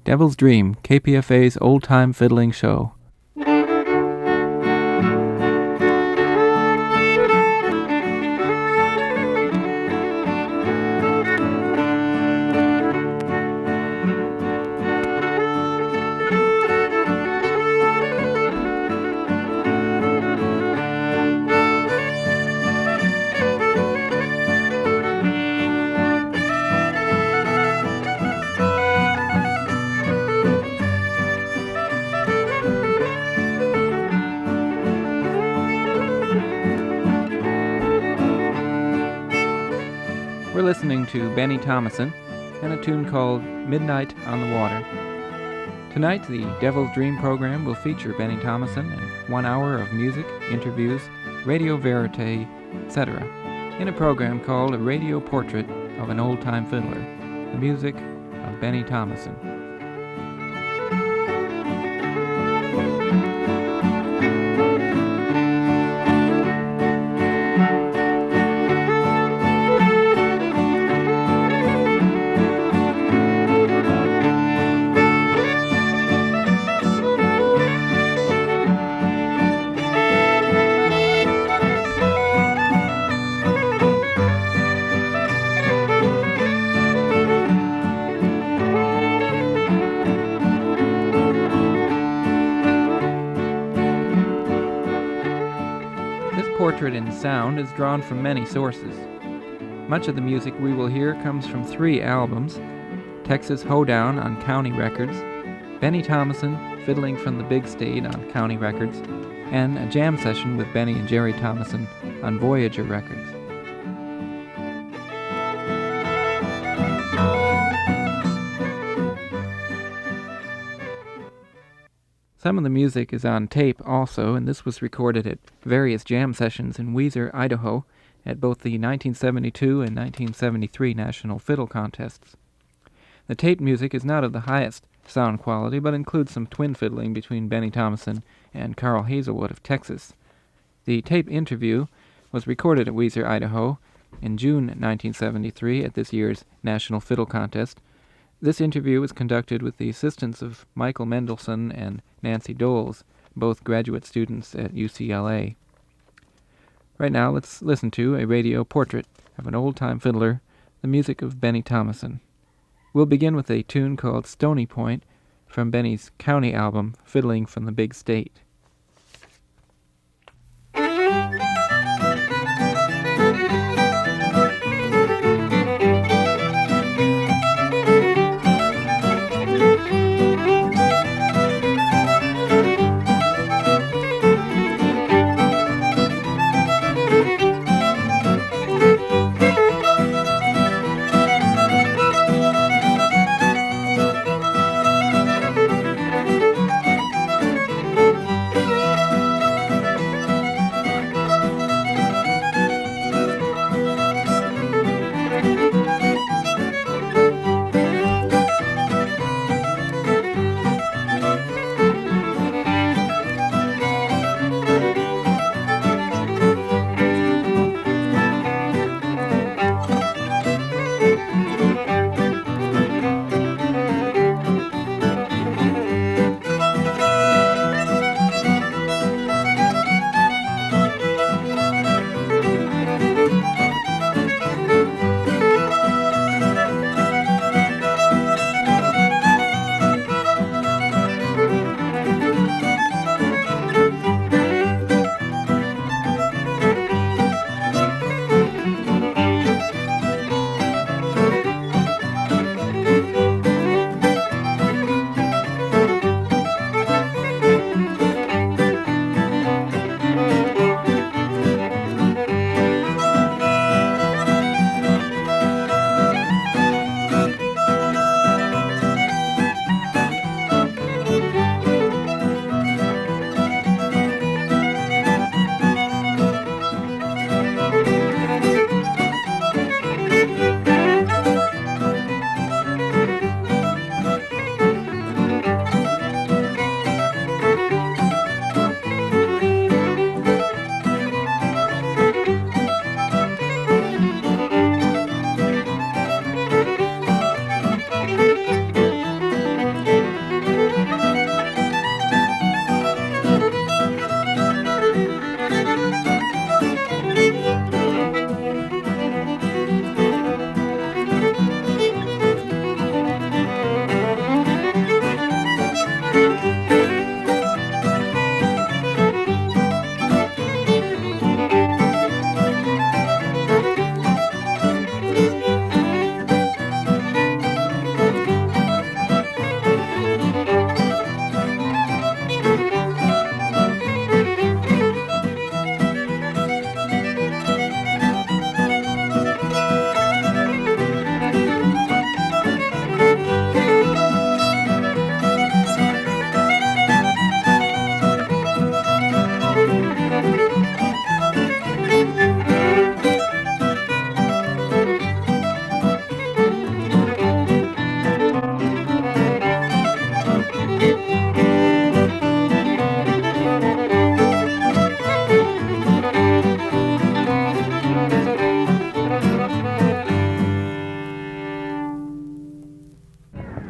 Devil's Dream, KPFA's old-time fiddling show. We're listening to Benny Thomasson and a tune called Midnight on the Water. Tonight, the Devil's Dream program will feature Benny Thomasson and 1 hour of music, interviews, radio verite, etc., in a program called A Radio Portrait of an Old-Time Fiddler, the music of Benny Thomasson. Portrait in sound is drawn from many sources. Much of the music we will hear comes from 3 albums: Texas Hoedown on County Records, Benny Thomasson Fiddling from the Big State on County Records, and a jam session with Benny and Jerry Thomasson on Voyager Records. Some of the music is on tape also, and this was recorded at various jam sessions in Weiser, Idaho, at both the 1972 and 1973 National Fiddle Contests. The tape music is not of the highest sound quality, but includes some twin fiddling between Benny Thomasson and Carl Hazelwood of Texas. The tape interview was recorded at Weiser, Idaho, in June 1973 at this year's National Fiddle Contest. This interview was conducted with the assistance of Michael Mendelson and Nancy Doles, both graduate students at UCLA. Right now, let's listen to a radio portrait of an old-time fiddler, the music of Benny Thomasson. We'll begin with a tune called Stony Point from Benny's County album, Fiddling from the Big State.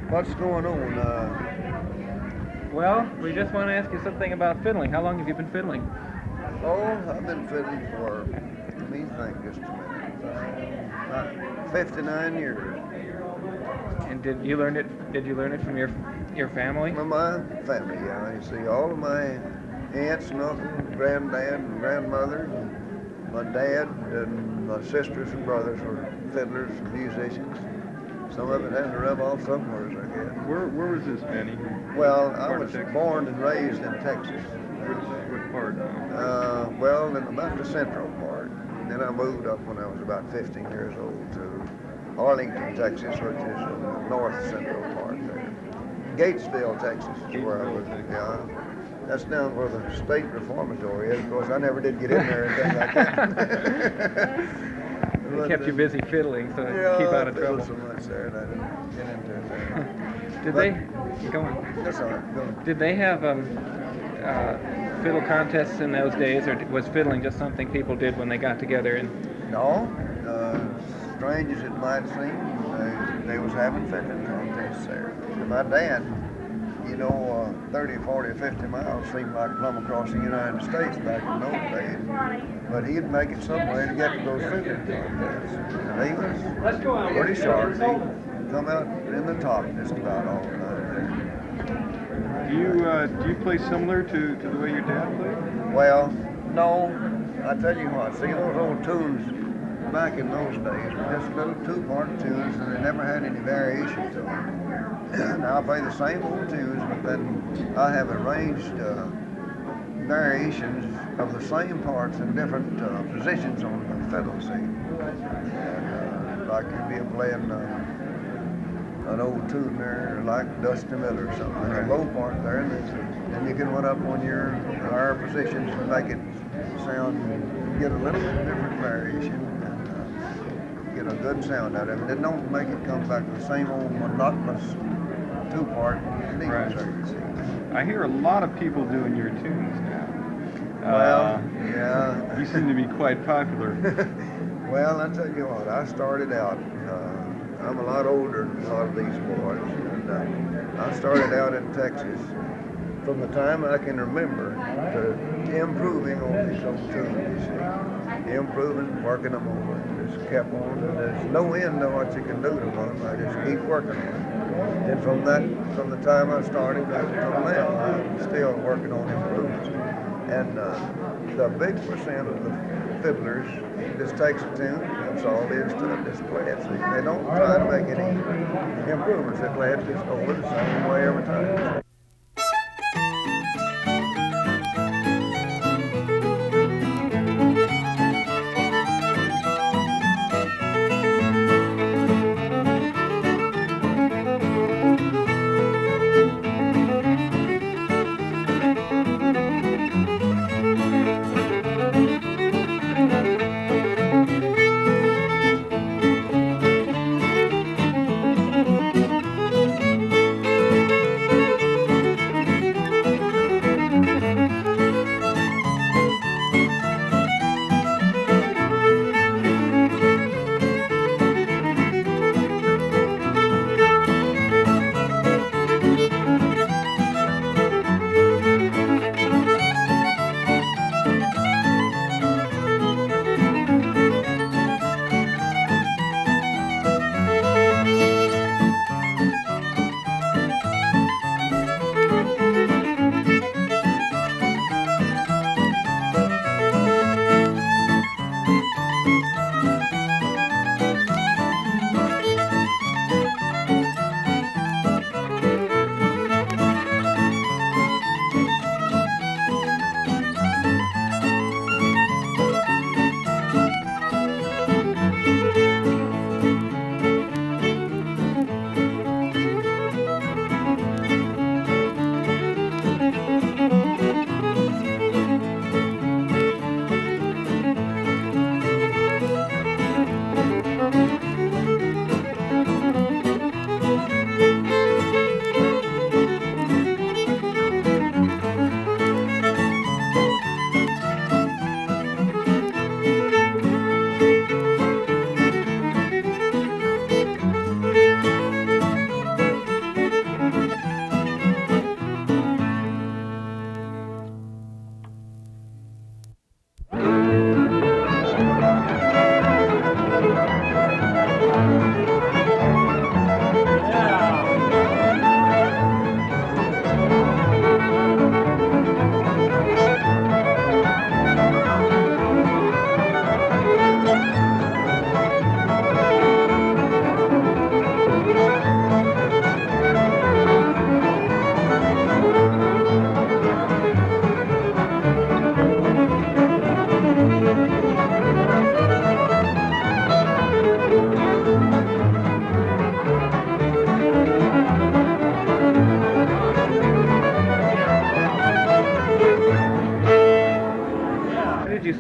What's going on? Well, we just want to ask you something about fiddling. How long have you been fiddling? I've been fiddling for, let me think just a minute, about 59 years. And did you learn it from your family? From my family, yeah. You see, all of my aunts and uncles, granddad and grandmother, and my dad and my sisters and brothers were fiddlers and musicians. Some of it had to rub off somewhere, I guess. Where was this, Manny? Well, I was born and raised in Texas. What part? Well, in about the central part. Then I moved up when I was about 15 years old to Arlington, Texas, which is in the north central part there. Gatesville, Texas is where I was. Yeah. That's down where the state reformatory is. Of course, I never did get in there and things like that. It kept you busy fiddling, so yeah, keep out of trouble. So much there, and I didn't get into it there. Did they? Go on. That's all right. Go on. Did they have fiddle contests in those days, or was fiddling just something people did when they got together? And no, strange as it might seem, they was having fiddling contests there. And my dad, 30, 40, 50 miles seemed like plumb across the United States back in those days. But he'd make it some way to get to those fiddling contests. And he was pretty sharp. He'd come out in the top just about all the time. Do you play similar to the way your dad played? Well, no. I tell you what, see those old tunes back in those days were just little two-part tunes, and they never had any variation to them. Now I play the same old tunes, but then I have arranged variations of the same parts in different positions on the fiddle, see. And, like you'd be playing an old tune there, like Dusty Miller or something, a low part there, and then you can run up on your higher positions and make it sound, get a little bit different variation, and get a good sound out of it. It don't make it come back to the same old monotonous two-part deal, Right. I hear a lot of people doing your tunes now. Well, yeah. You seem to be quite popular. Well, I tell you what, I started out, I'm a lot older than a lot of these boys, and I started out in Texas from the time I can remember to improving on these old tunes, you see. Improving, working them over, just kept on, and there's no end to what you can do to them. I just keep working on them. And from the time I started until now, I'm still working on improvements. And the big percent of the fiddlers just takes a tune, that's all it is to it, just play it. See, they don't try to make any improvements, they play it just over the same way every time.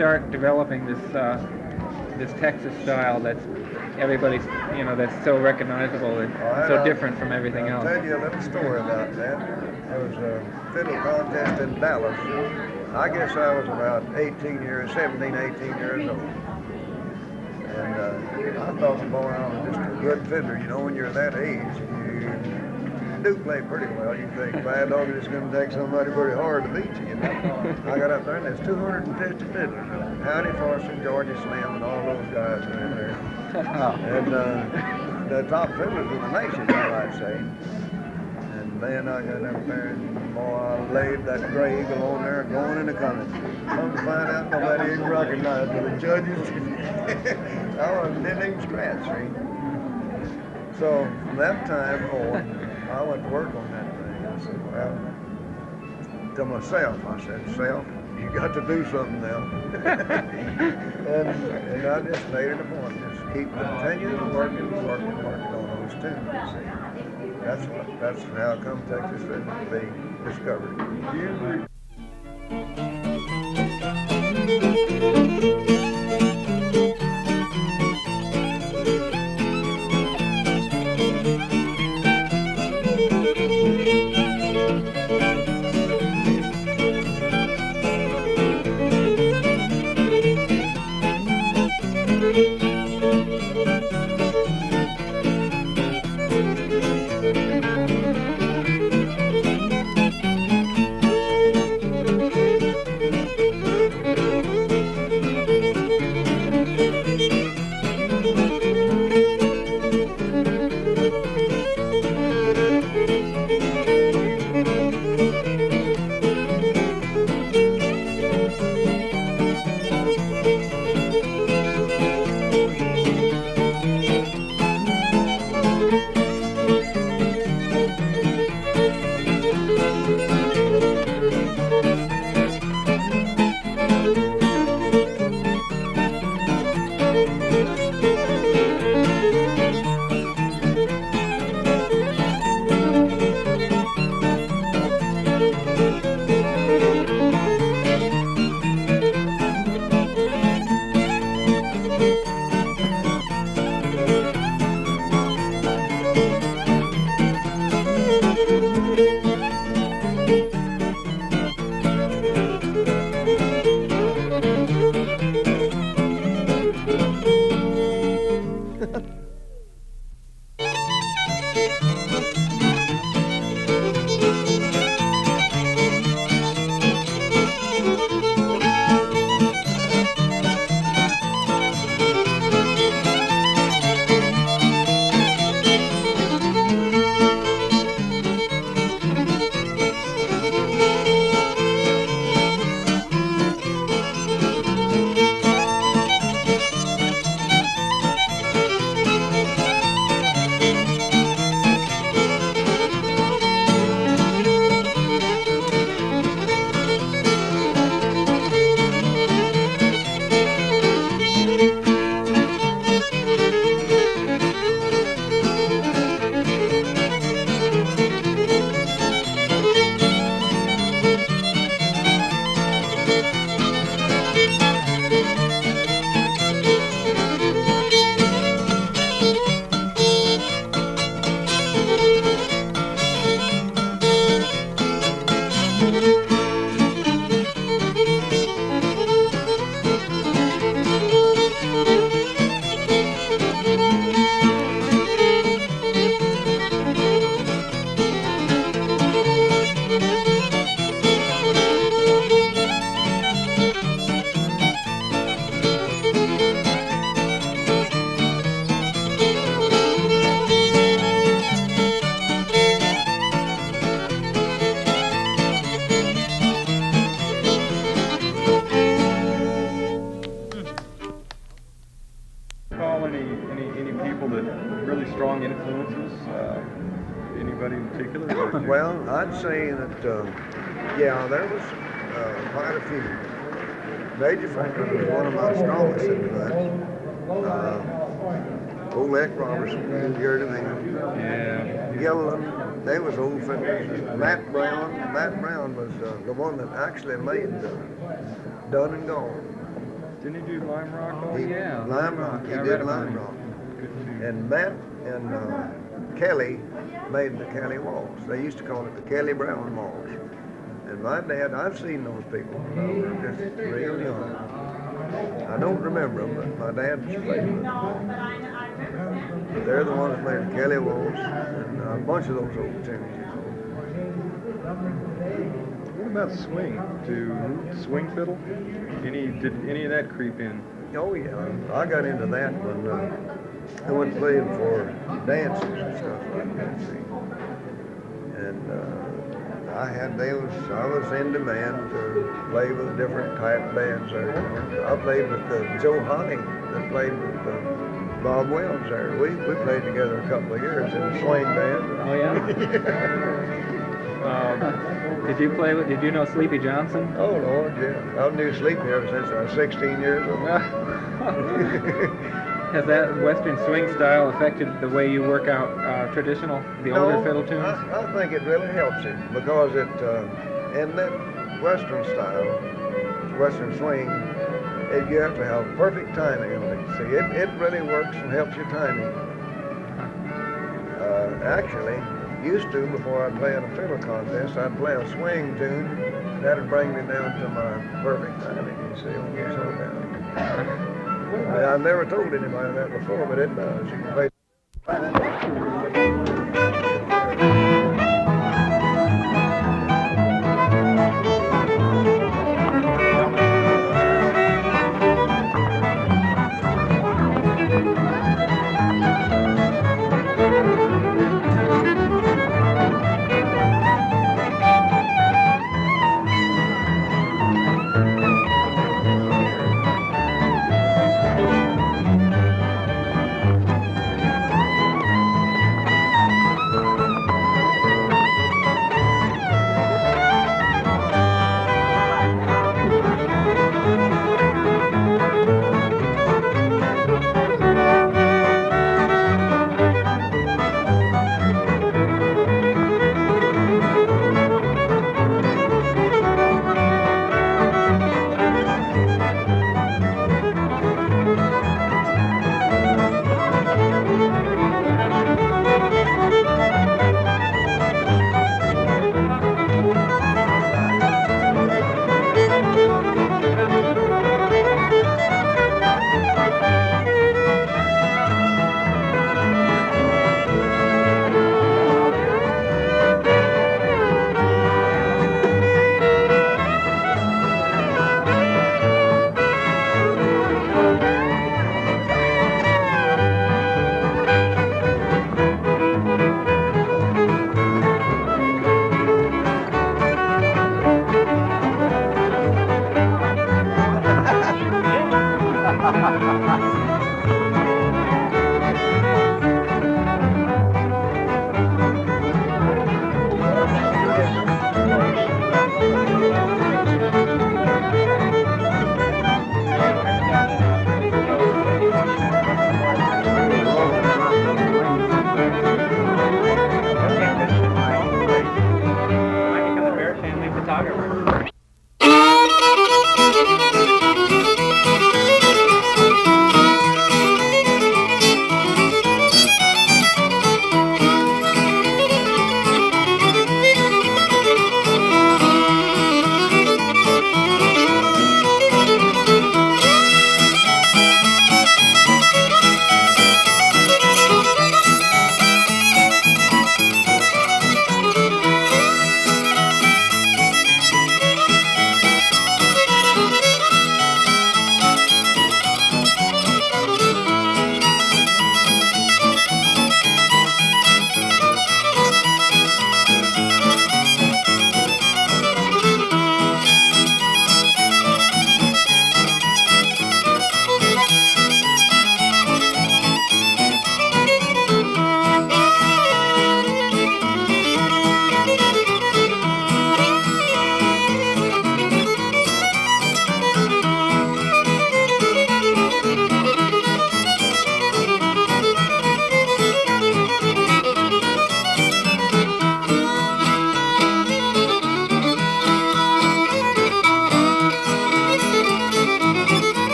start developing this Texas style that's everybody's, that's so recognizable and so different from everything else? I'll tell you a little story about that. There was a fiddle contest in Dallas. I guess I was about 17, 18 years old. And I thought, boy, I was just a good fiddler. When you're that age, you do play pretty well. You think, bad dog, it's going to take somebody pretty hard to beat you, I got up there, and there's 250 fiddlers. Howdy Farson, Georgia Slim, and all those guys are in there. And the top fiddlers in the nation, I might say. And then I got up there, and boy, I laid that gray eagle on there, going and coming. Come to find out, nobody even recognized me. The judges, didn't even scratch me. So from that time on, I went to work on that thing. I said, well, to myself, I said, self, you got to do something now. and I just made it a point, just keep continuing working on those tunes, you see. That's how come Texas Fiddler to be discovered. strong influences? Anybody in particular? Well, I'd say that, yeah, there was quite a few. Major Franklin was one of my strongest influences. Old Eck Robertson, you heard of him. Yeah. Gilliland, they was old fiddlers. Matt Brown was the one that actually made Done and Gone. Didn't he do Lime Rock? Oh, yeah. Lime Rock. He Yeah, I did read about Lime him. Rock. Good too. And Matt and Kelly made the Kelly Waltz. They used to call it the Kelly Brown Waltz. And my dad, I've seen those people when I was just real young. I don't remember them, but my dad was playing with them. They're the ones that made the Kelly Waltz and a bunch of those old tunes. What about swing? Do swing fiddle? Did any of that creep in? Oh yeah, I got into that when I went playing for dances and stuff like that. See, and I was in demand to play with different type bands there. I played with Joe Holly that played with Bob Wells there. We played together a couple of years in a swing band. Oh, yeah? Did you know Sleepy Johnson? Oh Lord, yeah. I knew Sleepy ever since I was 16 years old. Has that Western swing style affected the way you work out the older fiddle tunes? I think it really helps it because in that Western style, Western swing, you have to have perfect timing on it. See, it really works and helps your timing. Actually, used to, before I'd play in a fiddle contest, I'd play a swing tune. That'd bring me down to my perfect timing, you see, on the slow down. I've never told anybody that before, but it does. You can play.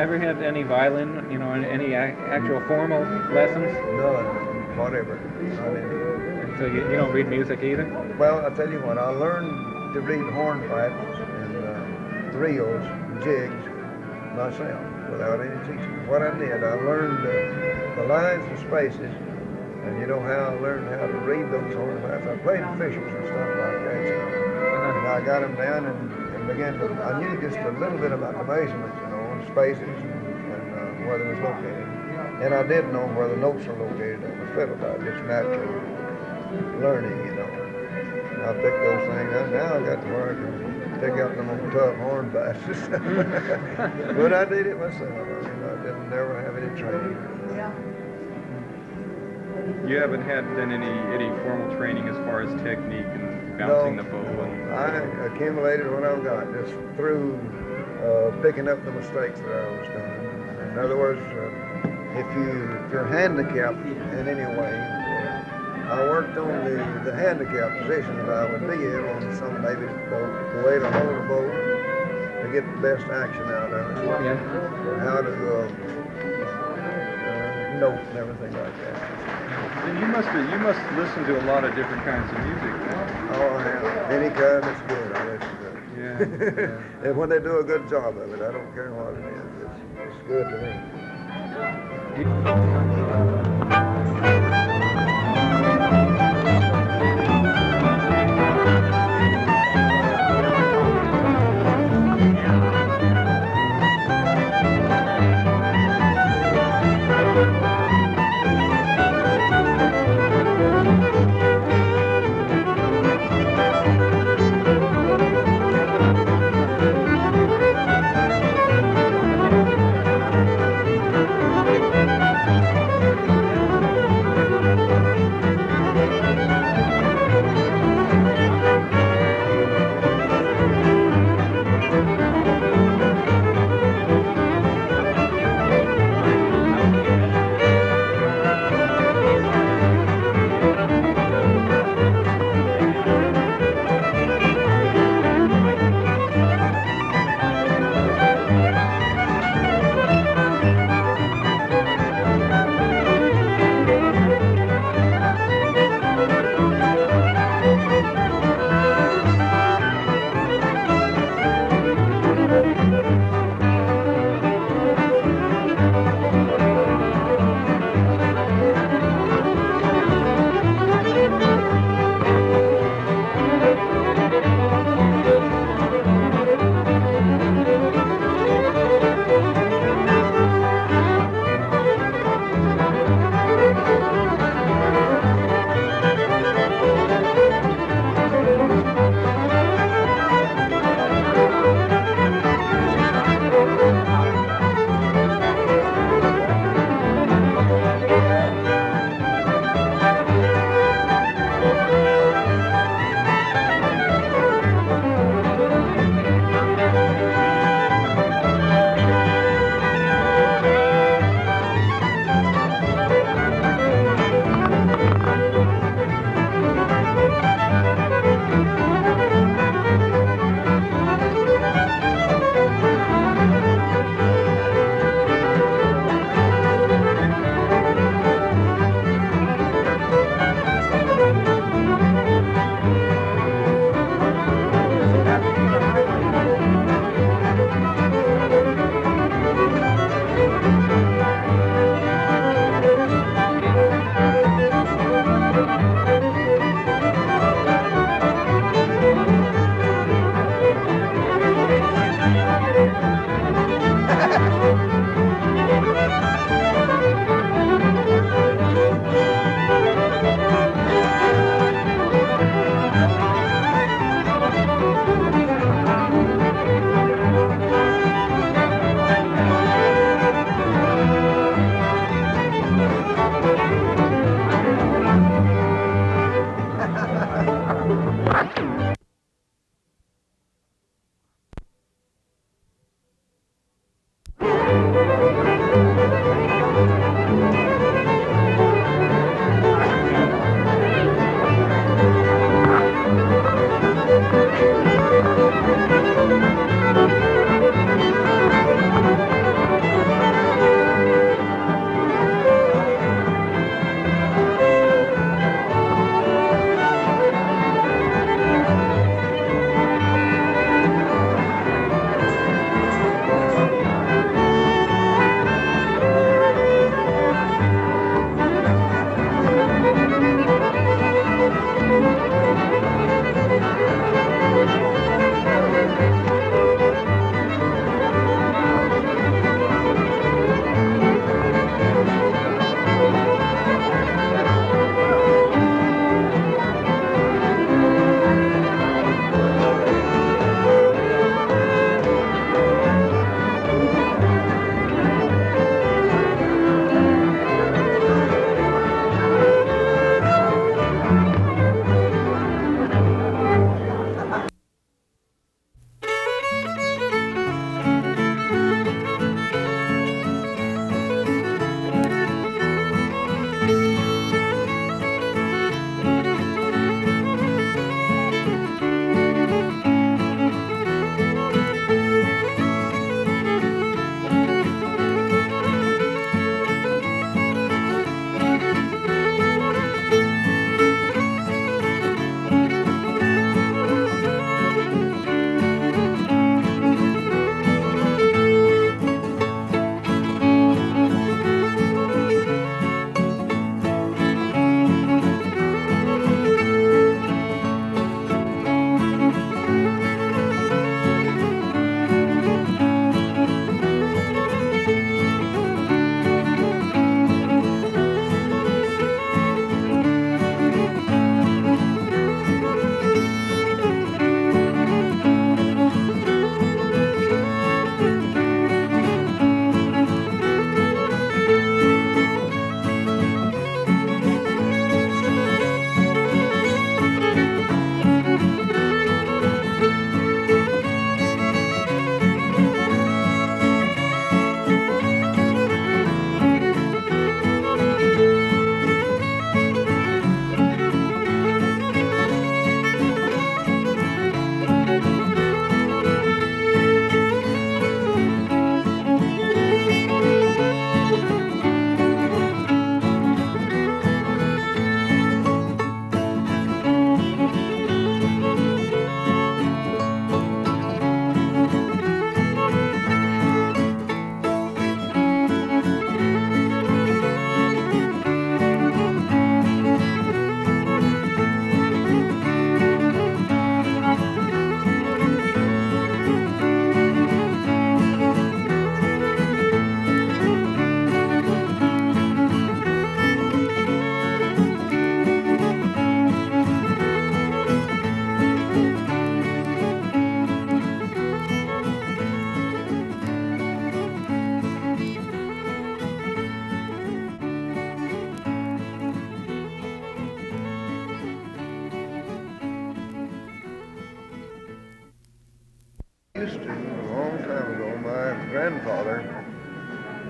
ever had any violin, any actual formal lessons? None, whatever, not any. And so you don't read music either? Well, I'll tell you what, I learned to read horn pipes and reels, jigs myself without any teaching. What I did, I learned the lines and spaces, and you know how I learned how to read those horn pipes. I played officials and stuff like that, and I got them down and began to, I knew just a little bit about the measurements, and spaces and where they was located. And I did know where the notes are located on the fiddle pipe, just natural learning. I picked those things up. Now I got to where I can pick out them tough horn pipes. But I did it myself. I didn't never have any training. You haven't had then any formal training as far as technique and bouncing the bow? I accumulated what I've got just through picking up the mistakes that I was doing. In other words, if you're handicapped in any way, I worked on the handicap position that I would be in on some maybe the way to hold a bow to get the best action out of it, or how to note and everything like that. And you must listen to a lot of different kinds of music. Oh, I have. Any kind that's good, I listen to it. Yeah. And when they do a good job of it, I don't care what it is. It's good to me.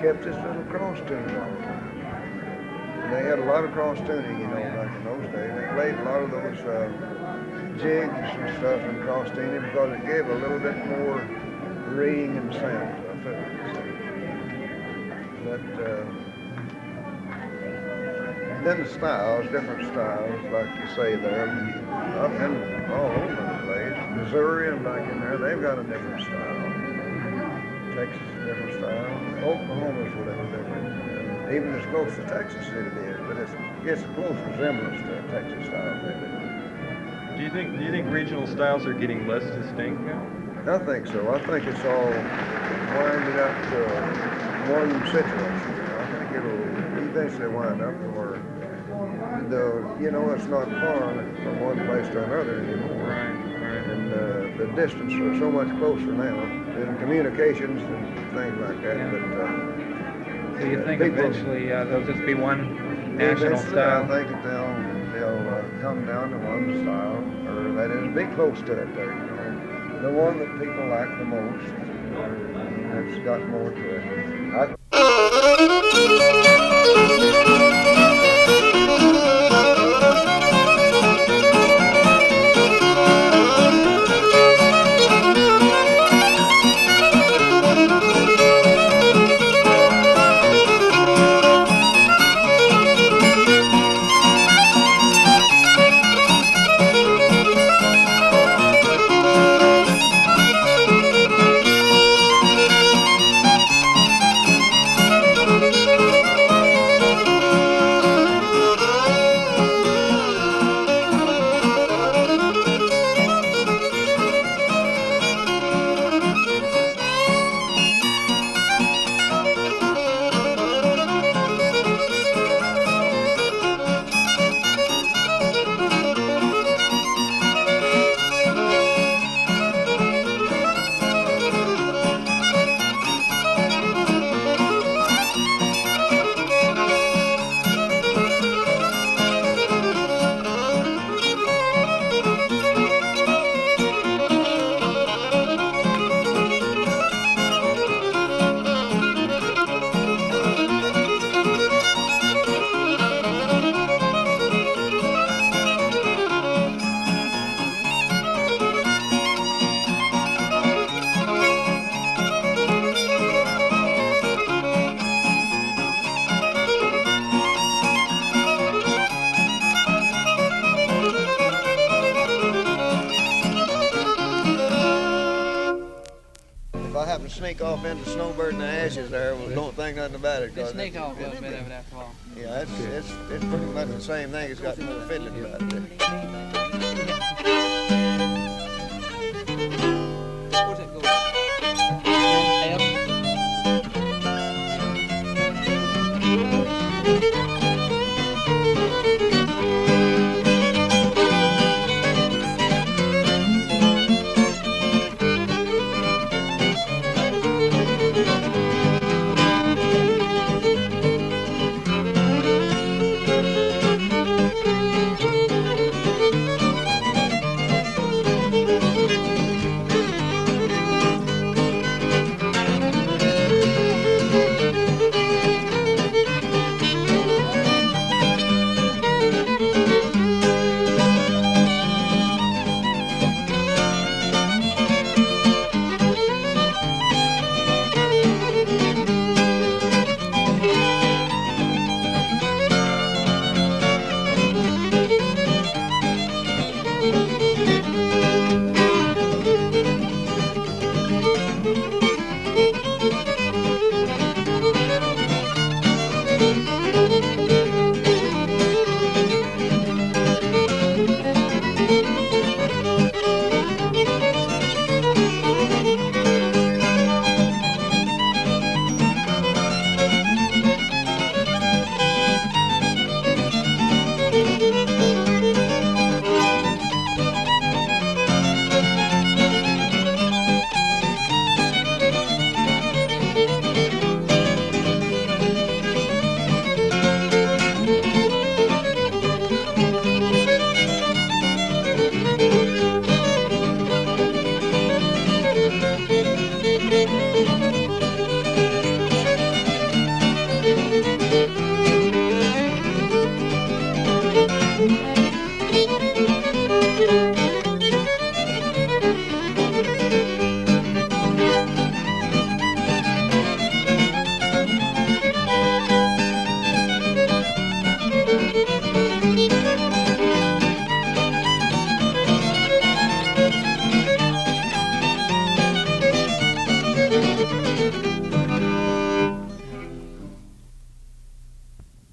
kept this little cross tuning all the time. And they had a lot of cross tuning, back in those days. They played a lot of those jigs and stuff in cross tuning because it gave a little bit more ring and sound to a fiddle. But then the styles, different styles, like you say there, up in all over the place. Missouri and back in there, they've got a different style. Texas is a different style. Oklahoma's a little different. Even as close to Texas as it is, but it's a close resemblance to a Texas style maybe. Do you think regional styles are getting less distinct now? I think so. I think it's all winding up to one situation. I think it'll eventually wind up to where it's not far from one place to another anymore. Right. And the distance is so much closer now in communications and things like that. Yeah. But So you think people, eventually there'll just be one national eventually, style? I think that they'll come down to one style, or that is, be close to it there. The one that people like the most, that's got more to it. If I happen to sneak off into Snowbird and the Ashes there, well, don't think nothing about it. They sneak off a little bit of it after a while. Yeah, it's pretty much the same thing. It's got more fiddling about it. Where's it going? Up.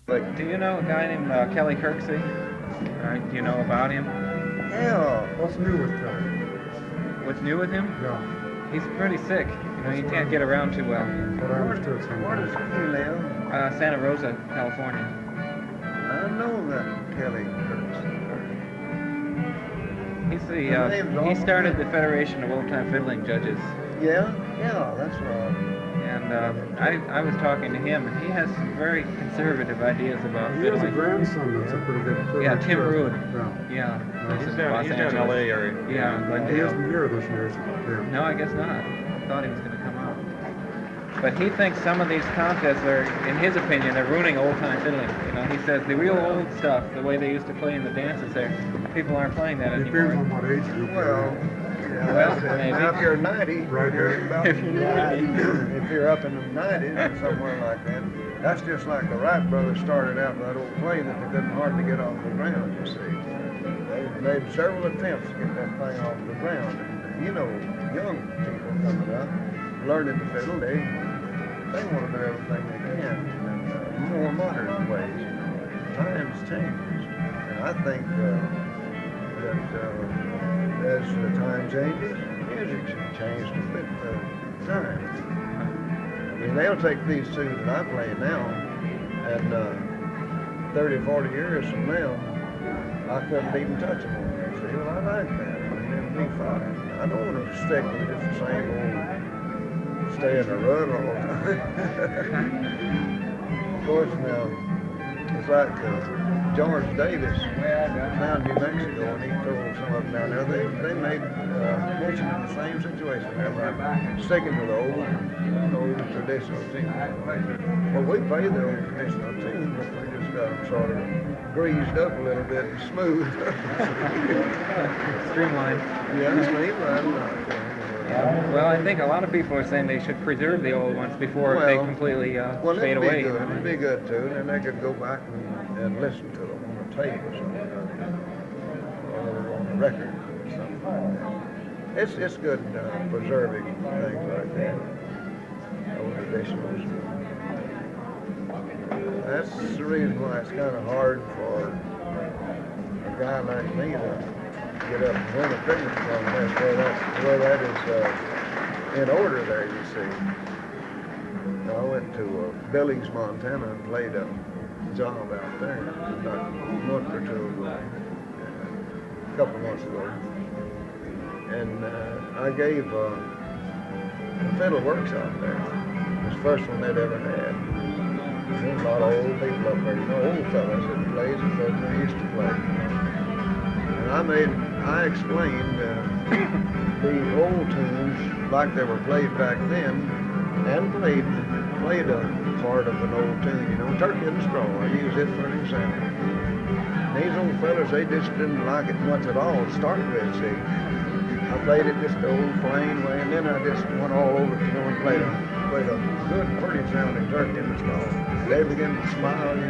Like, Do you know a guy named Kelly Kirksey? Do you know about him? yeah. What's new with Kelly? What's new with him? Yeah, He's pretty sick. He can't get around too well. what I understood Where does sometimes. he live? Santa Rosa, California. I know that Kelly Kurtz. He's His name's he awful. started the Federation of Old-Time Fiddling Judges. Yeah, that's right. And I was talking to him, and he has some very conservative ideas about He has a fiddling. grandson that's a pretty good fiddler. Yeah, Tim too. Rude. Yeah. Yeah, He's this is down- Los he's down in Angeles. LA area. Yeah, He Glendale. isn't here this year. Yeah. No, I guess not. I thought he was going to come out. But he thinks some of these contests are, in his opinion, they're ruining old-time fiddling. He says the real old stuff, the way they used to play in the dances there, people aren't playing that Depends on anymore. what age group Well, you're in. yeah, Well, that's it. maybe. Now, if you're 90, Right you're there. about If you're 90. if you're up in the 90s or somewhere like that, that's just like the Wright brothers started out with that old plane that they couldn't hardly get off the ground, you see. They made several attempts to get that thing off the ground. And, young people coming up, learning to fiddle, they want to do everything they can in more modern ways. Times changed. And I think that as the time changes, music should change to fit the time. I mean, they'll take these two that I play now, and 30, 40 years from now, I couldn't even touch them on there. See, well, I like that. I mean, it'll be fine. I don't want to stick with just the same old, stay in a rut all the time. Of course, now, it's like George Davis found New Mexico, and he told some of them down there, they made mention of the same situation. They're like sticking to the old traditional tune. Well, we play the old traditional tune, but we just got them sort of greased up a little bit and smooth. Streamlined. Yeah, streamlined. Well, I think a lot of people are saying they should preserve the old ones before they completely Well, fade it'd be away. good. It'd be good too, and then they could go back and listen to them on a tape or something, or on a record or something. It's good preserving things like that, old traditionals. That's the reason why it's kind of hard for a guy like me to get up and win a fiddling contest where that is in order there, you see. I went to Billings, Montana, and played a job out there about a month or two ago, a couple of months ago. And I gave a fiddle workshop there. It was the first one they'd ever had. There's a lot of old people up there, old fellas that plays the fiddle they used to play. And I explained the old tunes like they were played back then, and played a part of an old tune, Turkey in the Straw. I use it for an example. And these old fellas, they just didn't like it much at all to start with, see. I played it just the old plain way, and then I just went all over it, and played a good, pretty sounding Turkey in the Straw. They began to smile, They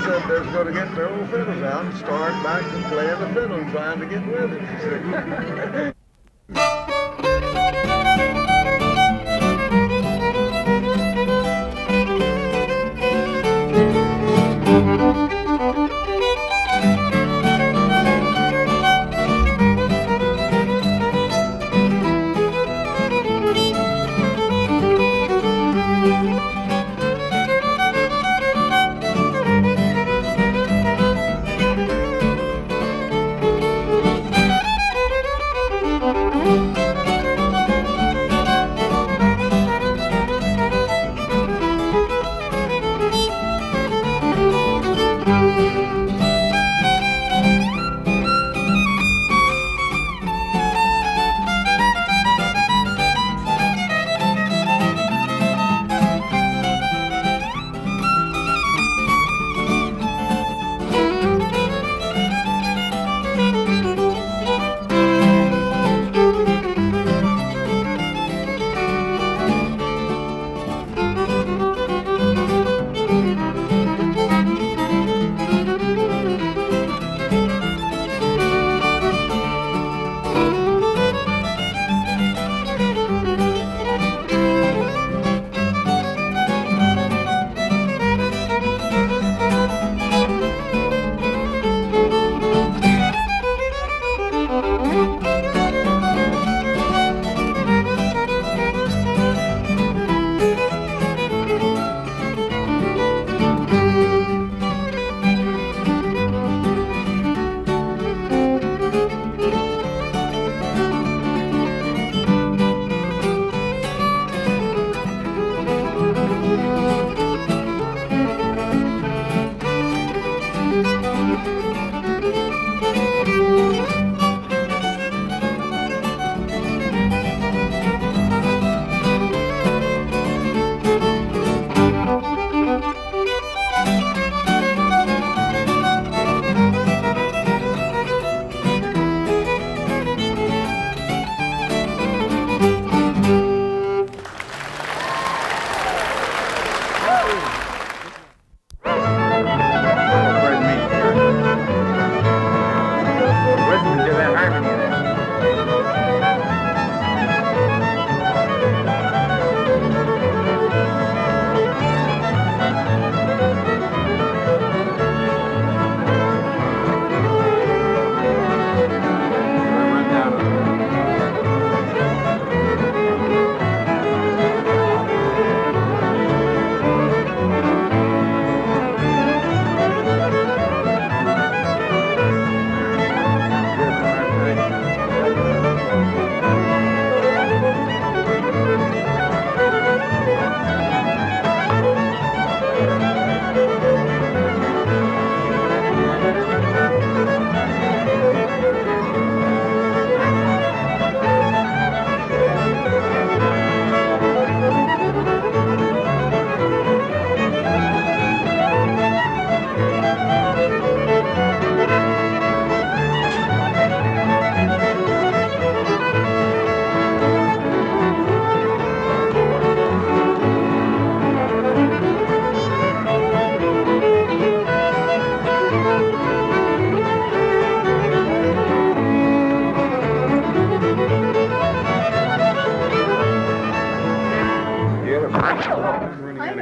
said they was going to get their old fiddles out and start back to playing the fiddle and trying to get with it.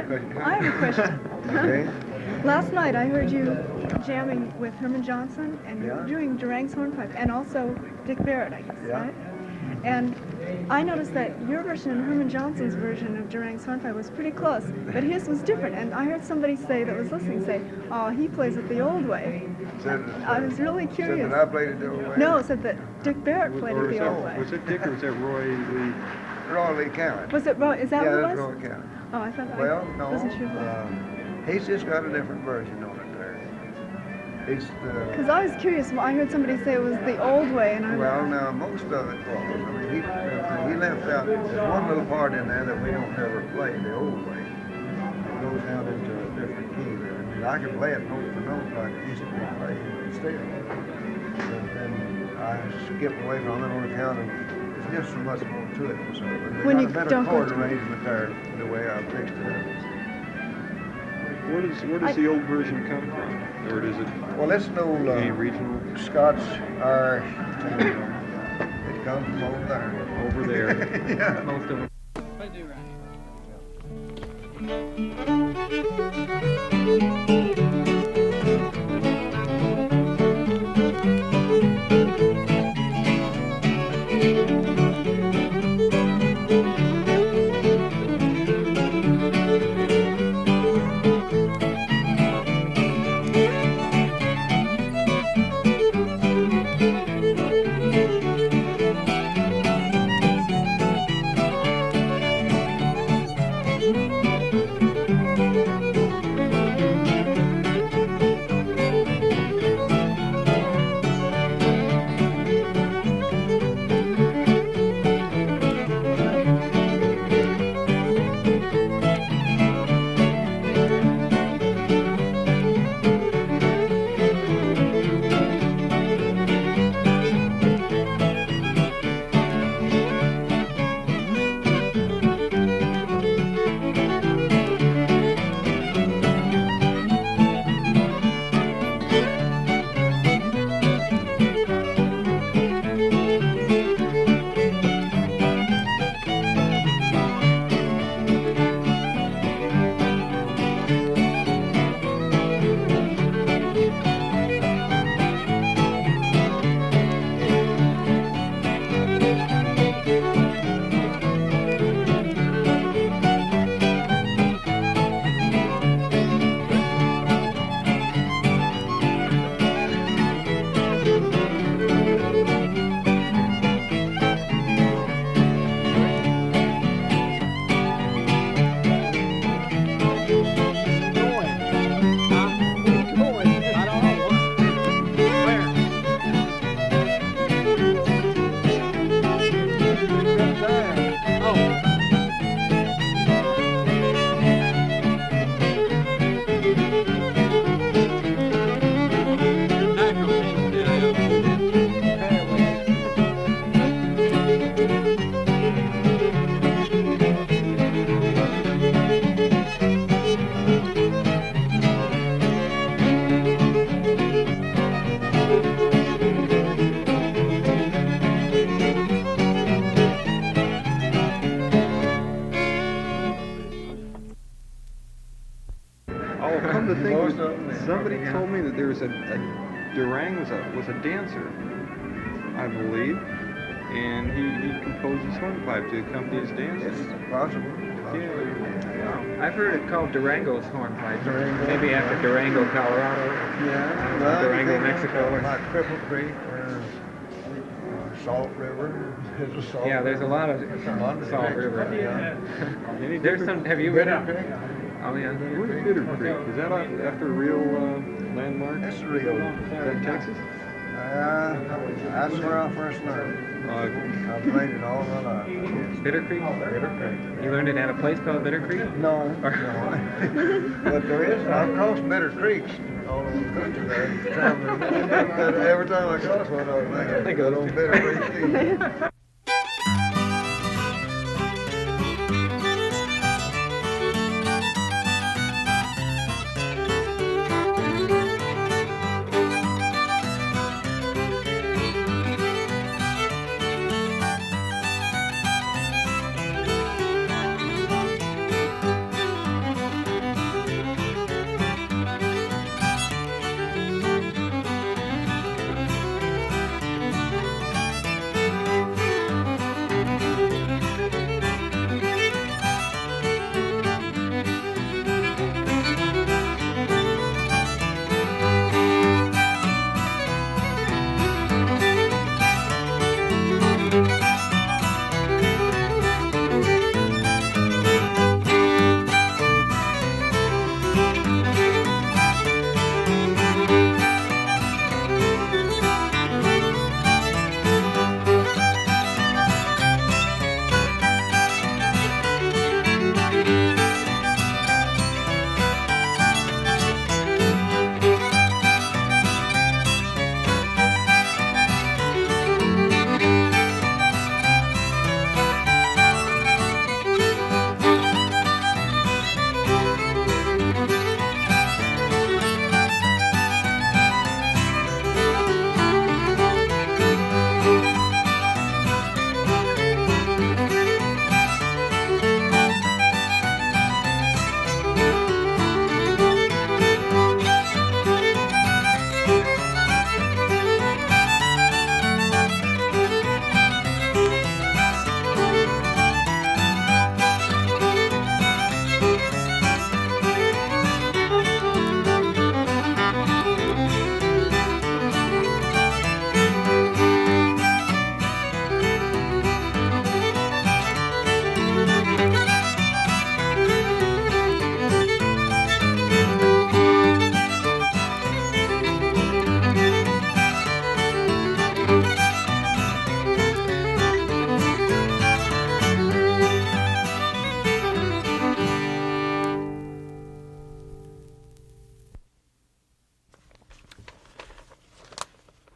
got a question. I have a question. Okay? Last night I heard you jamming with Herman Johnson and Yeah. doing Durang's hornpipe and also Dick Barrett, I guess, Yeah. right? And I noticed that your version and Herman Johnson's version of Durang's hornpipe was pretty close, but his was different. And I heard somebody say that was listening say, "Oh, he plays it the old way." I was really Said curious. that I played it the old way. No, said that Dick Barrett played it the old way. Was it Dick or was that Roy Lee? Roy Lee County. Was it Roy? Is that Yeah, what it that's was? Roy County. Oh, I thought. Well, I no. wasn't sure. He's just got a different version on it there. He's Because I was curious. Well, I heard somebody say it was the old way, and I. well, now most of it was. I mean, he left out. There's one little part in there that we don't ever play the old way. It goes down into a different key there. I mean, I can play it note for note like it used to be played still. But then I skip away from it on account of there's just so much more to it. So When we you got a better don't go chord to- arrangement there the way I fixed it. Where does the old version come from? Or does it Well, it's no any regional Scotch Irish tune. It comes from over there. over there? Yeah. Most of them. Oh, come to think Most of of it, them, somebody yeah. told me that there was a Durang was a dancer, I believe, and he composed his hornpipe to accompany his dances. It's possible. Yeah. I've heard it called Durango's hornpipe. Durango. Maybe after Durango, Colorado. Yeah. Well, Durango, Mexico, or- Like Cripple Creek or Salt River. There's a Salt Yeah, there's a lot of River. Salt River. Yeah. Any There's different- some. Have you read Bitter it? Creek. Oh yeah. Where's Bitter Creek? Is that after a real landmark? That's real. Is that Texas? That's where I first learned. I played it all my life. Yes. Bitter Creek. Bitter Creek. You learned it at a place called Bitter Creek. No, no. But there is. I've crossed Bitter Creeks all over the country there. Every time I cross one, I was thinking of old Bitter Creek.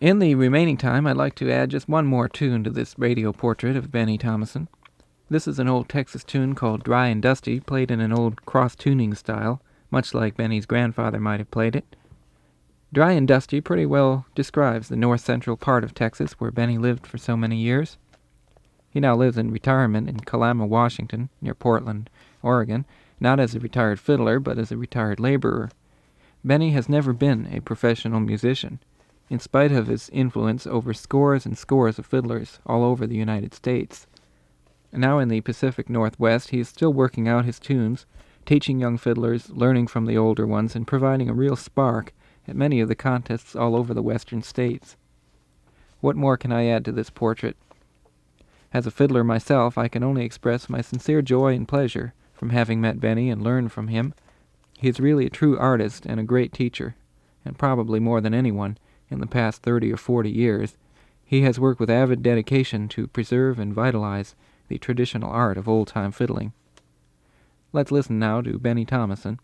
In the remaining time, I'd like to add just one more tune to this radio portrait of Benny Thomasson. This is an old Texas tune called Dry and Dusty, played in an old cross-tuning style, much like Benny's grandfather might have played it. Dry and Dusty pretty well describes the north-central part of Texas where Benny lived for so many years. He now lives in retirement in Kalama, Washington, near Portland, Oregon, not as a retired fiddler, but as a retired laborer. Benny has never been a professional musician, in spite of his influence over scores and scores of fiddlers all over the United States. Now in the Pacific Northwest, he is still working out his tunes, teaching young fiddlers, learning from the older ones, and providing a real spark at many of the contests all over the western states. What more can I add to this portrait? As a fiddler myself, I can only express my sincere joy and pleasure from having met Benny and learned from him. He is really a true artist and a great teacher, and probably more than anyone in the past 30 or 40 years, he has worked with avid dedication to preserve and vitalize the traditional art of old-time fiddling. Let's listen now to Benny Thomasson.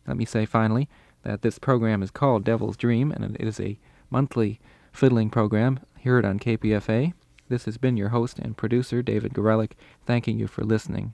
Let me say finally that this program is called Devil's Dream, and it is a monthly fiddling program. Hear it on KPFA. This has been your host and producer, David Gorelick, thanking you for listening.